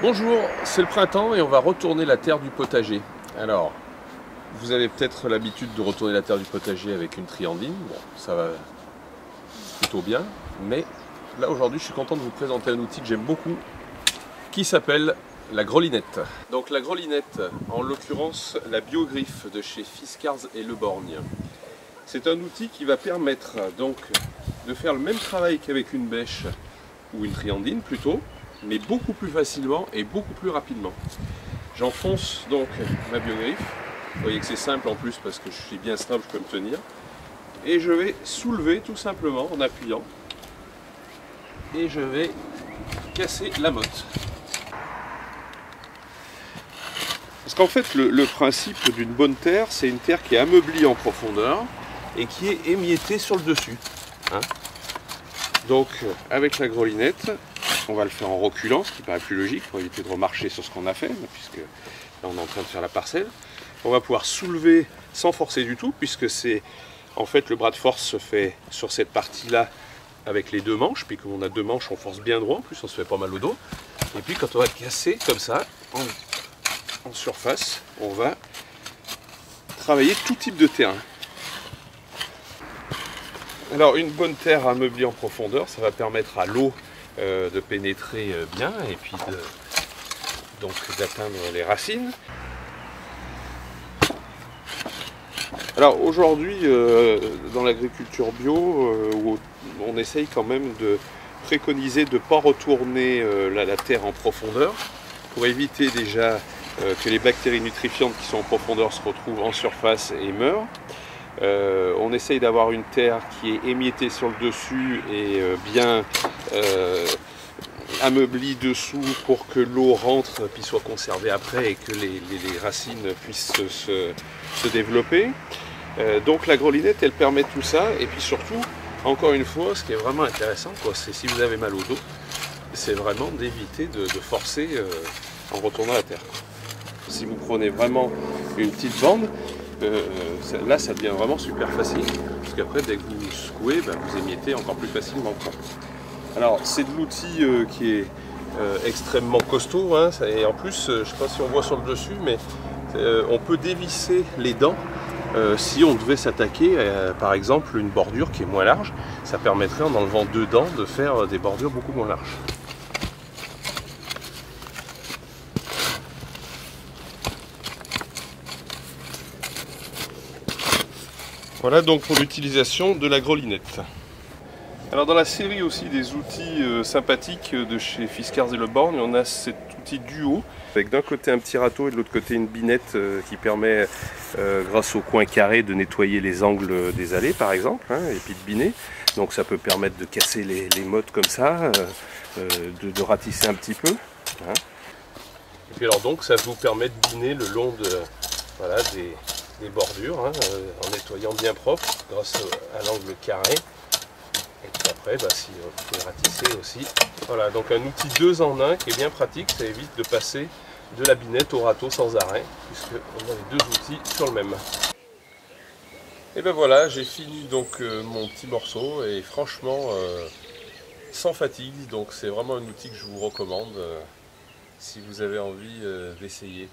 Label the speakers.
Speaker 1: Bonjour, c'est le printemps et on va retourner la terre du potager. Alors, vous avez peut-être l'habitude de retourner la terre du potager avec une triandine. Bon, ça va plutôt bien, mais là aujourd'hui je suis content de vous présenter un outil que j'aime beaucoup qui s'appelle la grelinette. Donc la grelinette, en l'occurrence la biogriffe de chez Fiskars et Le Borgne. C'est un outil qui va permettre donc de faire le même travail qu'avec une bêche ou une triandine plutôt, mais beaucoup plus facilement et beaucoup plus rapidement. J'enfonce donc ma biogriffe. Vous voyez que c'est simple en plus parce que je suis bien stable, je peux me tenir. Et je vais soulever tout simplement en appuyant. Et je vais casser la motte. Parce qu'en fait, le principe d'une bonne terre, c'est une terre qui est ameublée en profondeur et qui est émiettée sur le dessus. Hein, donc, avec la grelinette, on va le faire en reculant, ce qui paraît plus logique pour éviter de remarcher sur ce qu'on a fait, puisque là on est en train de faire la parcelle. On va pouvoir soulever sans forcer du tout, puisque c'est en fait le bras de force se fait sur cette partie-là avec les deux manches, puis comme on a deux manches, on force bien droit, en plus on se fait pas mal au dos. Et puis quand on va casser comme ça, en surface, on va travailler tout type de terrain. Alors une bonne terre ameublie en profondeur, ça va permettre à l'eau de pénétrer bien et puis donc d'atteindre les racines. Alors aujourd'hui dans l'agriculture bio, on essaye quand même de préconiser de ne pas retourner la terre en profondeur pour éviter déjà que les bactéries nutrifiantes qui sont en profondeur se retrouvent en surface et meurent. On essaye d'avoir une terre qui est émiettée sur le dessus et bien ameublie dessous pour que l'eau rentre puis soit conservée après et que les racines puissent se développer. Donc la grelinette elle permet tout ça et puis surtout, encore une fois, ce qui est vraiment intéressant, c'est si vous avez mal au dos, c'est vraiment d'éviter de forcer en retournant la terre. Si vous prenez vraiment une petite bande, là ça devient vraiment super facile parce qu'après dès que vous secouez, vous émiettez encore plus facilement. Alors c'est de l'outil qui est extrêmement costaud, hein, et en plus je ne sais pas si on voit sur le dessus, mais on peut dévisser les dents si on devait s'attaquer par exemple une bordure qui est moins large. Ça permettrait en enlevant deux dents de faire des bordures beaucoup moins larges. Voilà donc pour l'utilisation de la grelinette. Alors dans la série aussi des outils sympathiques de chez Fiskars et Le Borgne, on a cet outil duo avec d'un côté un petit râteau et de l'autre côté une binette qui permet grâce au coin carré de nettoyer les angles des allées par exemple, hein, et puis de biner. Donc ça peut permettre de casser les mottes comme ça, de ratisser un petit peu. Hein. Et puis alors donc ça vous permet de biner le long de, voilà, des bordures, hein, en nettoyant bien propre grâce à l'angle carré. Et puis après, si vous pouvez ratisser aussi. Voilà, donc un outil 2 en 1 qui est bien pratique, ça évite de passer de la binette au râteau sans arrêt, puisqu'on a les deux outils sur le même. Et ben voilà, j'ai fini donc mon petit morceau, et franchement, sans fatigue, donc c'est vraiment un outil que je vous recommande si vous avez envie d'essayer.